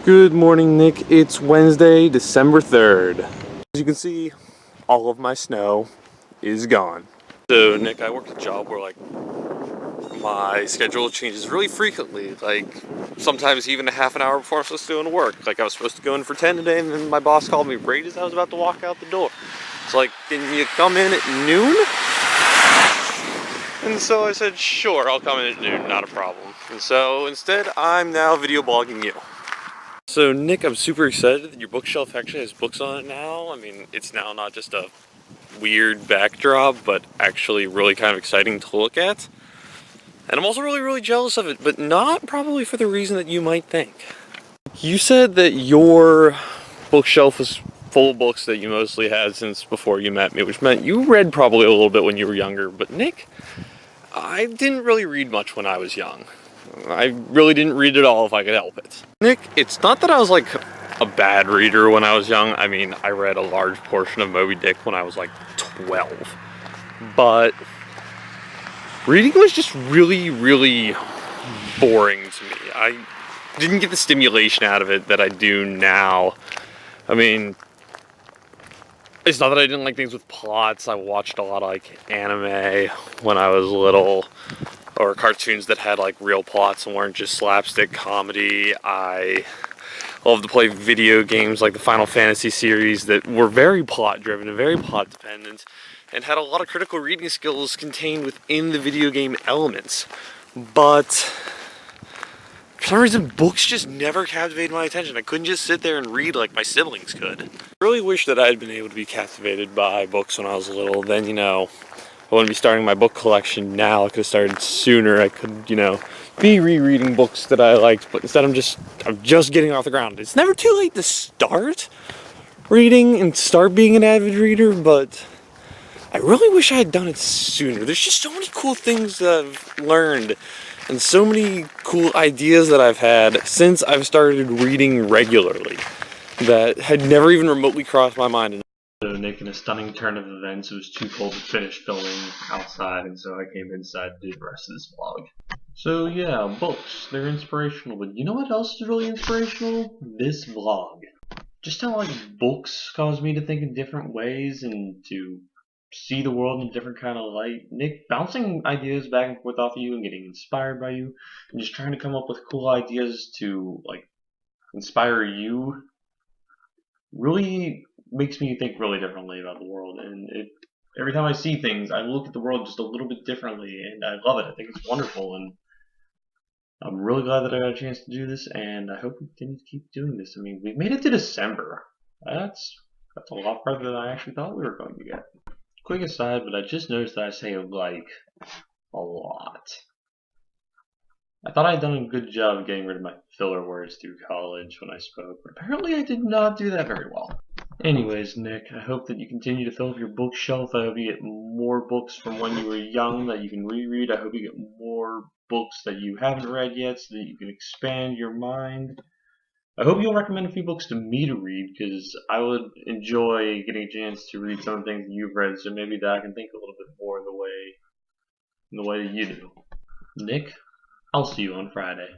Good morning, Nick. It's Wednesday, December 3rd. As you can see, all of my snow is gone. So, Nick, I work a job where, my schedule changes really frequently. Sometimes even a half an hour before I'm supposed to go into work. I was supposed to go in for 10 today, and then my boss called me right as I was about to walk out the door. It's can you come in at noon? And so I said, sure, I'll come in at noon, not a problem. And so, instead, I'm now video blogging you. So, Nick, I'm super excited that your bookshelf actually has books on it now. I mean, it's now not just a weird backdrop, but actually really kind of exciting to look at. And I'm also really, really jealous of it, but not probably for the reason that you might think. You said that your bookshelf was full of books that you mostly had since before you met me, which meant you read probably a little bit when you were younger. But, Nick, I didn't really read much when I was young. I really didn't read at all if I could help it. Nick, it's not that I was a bad reader when I was young. I mean, I read a large portion of Moby Dick when I was 12. But reading was just really, really boring to me. I didn't get the stimulation out of it that I do now. I mean, it's not that I didn't like things with plots. I watched a lot of anime when I was little, or cartoons that had real plots and weren't just slapstick comedy. I love to play video games like the Final Fantasy series that were very plot driven and very plot dependent and had a lot of critical reading skills contained within the video game elements. But for some reason, books just never captivated my attention. I couldn't just sit there and read like my siblings could. I really wish that I had been able to be captivated by books when I was little. Then, I wouldn't be starting my book collection now. I could have started sooner. I could, be rereading books that I liked, but instead I'm just getting off the ground. It's never too late to start reading and start being an avid reader, but I really wish I had done it sooner. There's just so many cool things that I've learned and so many cool ideas that I've had since I've started reading regularly that had never even remotely crossed my mind. So, Nick, in a stunning turn of events, it was too cold to finish filming outside, and so I came inside to do the rest of this vlog. So yeah, books, they're inspirational, but you know what else is really inspirational? This vlog. Just how books cause me to think in different ways and to see the world in a different kind of light. Nick, bouncing ideas back and forth off of you and getting inspired by you, and just trying to come up with cool ideas to inspire you really makes me think really differently about the world, and every time I see things, I look at the world just a little bit differently, and I love it. I think it's wonderful, and I'm really glad that I got a chance to do this, and I hope we continue to keep doing this. I mean, we've made it to December. That's a lot further than I actually thought we were going to get. Quick aside, but I just noticed that I say a lot. I thought I'd done a good job of getting rid of my filler words through college when I spoke, but apparently I did not do that very well. Anyways, Nick, I hope that you continue to fill up your bookshelf. I hope you get more books from when you were young that you can reread. I hope you get more books that you haven't read yet so that you can expand your mind. I hope you'll recommend a few books to me to read, because I would enjoy getting a chance to read some of the things that you've read, so maybe that I can think a little bit more in the way that you do. Nick, I'll see you on Friday.